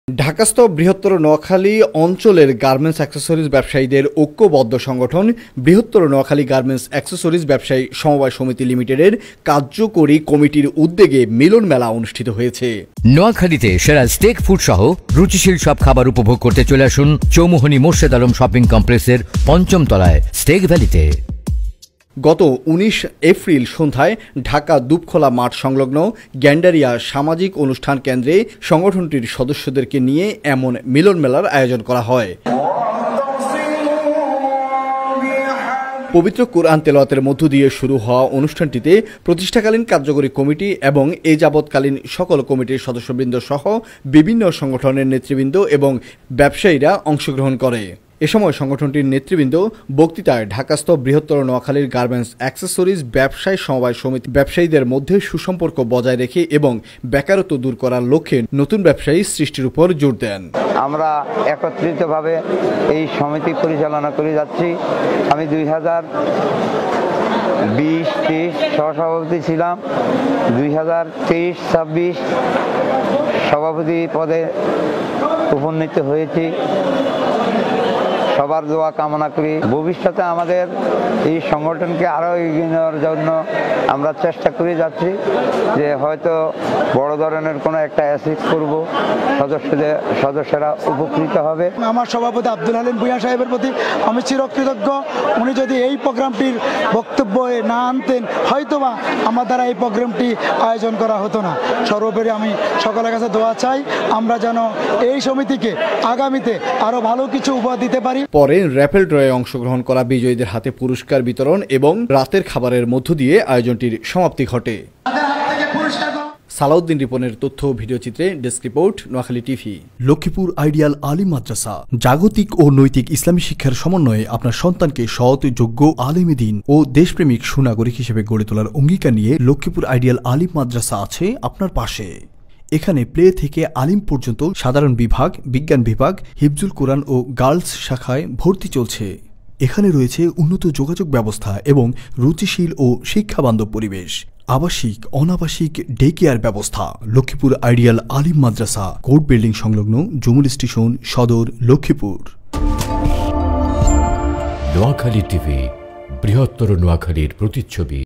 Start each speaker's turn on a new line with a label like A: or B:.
A: ঢাকাস্থ বৃহত্তর নোয়াখালী অঞ্চলের garments accessories ব্যবসায়ীদের ঐক্যবদ্ধ সংগঠন বৃহত্তর নোয়াখালী গার্মেন্টস অ্যাক্সেসরিজ ব্যবসায়ী সমবায় সমিতি লিমিটেডের কার্যকরী কমিটির উদ্যোগে মিলন মেলা অনুষ্ঠিত হয়েছে।
B: নোয়াখালীতে সেরা স্টেক ফুড সহ রুচিশীল সব খাবার উপভোগ করতে চলে আসুন চৌমুহনী মোর্শেদ আলম শপিং কমপ্লেক্সের ৫ম তলায় স্টেক ভ্যালিতে।
A: গত ১৯ এপ্রিল সন্ধ্যায় ঢাকা দুপখোলা মাঠ সংলগ্ন গ্যান্ডারিয়া সামাজিক অনুষ্ঠান কেন্দ্রে সংগঠনটির সদস্যদেরকে নিয়ে এমন মিলন মেলার আয়োজন করা হয়। পবিত্র কুরআন তেলাওয়াতের মধ্য দিয়ে শুরু হওয়া অনুষ্ঠানটিতে প্রতিষ্ঠাকালীন কার্যকরী কমিটি এবং এ যাবৎকালীন সকল কমিটির সদস্যবৃন্দ সহ বিভিন্ন সংগঠনের নেতৃবৃন্দ এবং ব্যবসায়ীরা অংশগ্রহণ করে। এ সময় সংগঠনটির নেতৃবৃন্দ বক্তৃতায় ঢাকাস্থ বৃহত্তর নোয়াখালীর গার্মেন্টস অ্যাক্সেসরিজ ব্যবসায়ী সমবায় সমিতি ব্যবসায়ীদের মধ্যে সুসম্পর্ক বজায় রেখে এবং বেকারত্ব দূর করার লক্ষ্যে নতুন ব্যবসায়ী সৃষ্টির উপর জোর দেন।
C: আমরা একত্রিতভাবে এই সমিতি পরিচালনা করে যাচ্ছি। আমি 2020-23 সহসভাপতি ছিলাম, 2023-26 সভাপতি পদে উপনীত হয়েছি। সবার দোয়া কামনা করি। ভবিষ্যতে আমাদের এই সংগঠনকে আরও এগিয়ে নেওয়ার জন্য আমরা চেষ্টা করে যাচ্ছি যে হয়তো বড় ধরনের কোনো একটা অ্যাসিড করব, সদস্যরা উপকৃত হবে।
D: আমার সভাপতি আব্দুল হালিম ভূঁইয়া সাহেবের প্রতি আমি চিরকৃতজ্ঞ। উনি যদি এই প্রোগ্রামটির বক্তব্য না আনতেন হয়তোবা আমার দ্বারা এই প্রোগ্রামটি আয়োজন করা হতো না। সর্বোপরি আমি সকলের কাছে দোয়া চাই আমরা যেন এই সমিতিকে আগামীতে আরও ভালো কিছু উপহার দিতে পারি।
A: পরে র্যাপেল ড্রয়ে অংশগ্রহণ করা বিজয়ীদের হাতে পুরস্কার বিতরণ এবং রাতের খাবারের মধ্য দিয়ে আয়োজনটির সমাপ্তি ঘটে। সালাউদ্দিন রিপনের তথ্য ভিডিও চিত্রে desk report, Noakhali TV.
E: Lakshmipur ideal Alim Madrasa জাগতিক ও নৈতিক ইসলামী শিক্ষার সমন্বয়ে আপনার সন্তানকে সৎ, যোগ্য, আলেমে দ্বীন ও দেশপ্রেমিক সুনাগরিক হিসেবে গড়ে তোলার অঙ্গীকার নিয়ে লক্ষ্মীপুর আইডিয়াল আলিম মাদ্রাসা আছে আপনার পাশে। এখানে প্লে থেকে আলিম পর্যন্ত সাধারণ বিভাগ, বিজ্ঞান বিভাগ, হিফজুল কোরআন ও গার্লস শাখায় ভর্তি চলছে। এখানে রয়েছে উন্নত যোগাযোগ ব্যবস্থা এবং রুচিশীল ও শিক্ষাবান্ধব পরিবেশ, আবাসিক অনাবাসিক ডে কেয়ার ব্যবস্থা। লক্ষ্মীপুর আইডিয়াল আলিম মাদ্রাসা, কোর্ট বিল্ডিং সংলগ্ন, জুমুল স্টেশন, সদর, লক্ষ্মীপুর।
F: নোয়াখালী টিভি, বৃহত্তর নোয়াখালীর প্রতিচ্ছবি।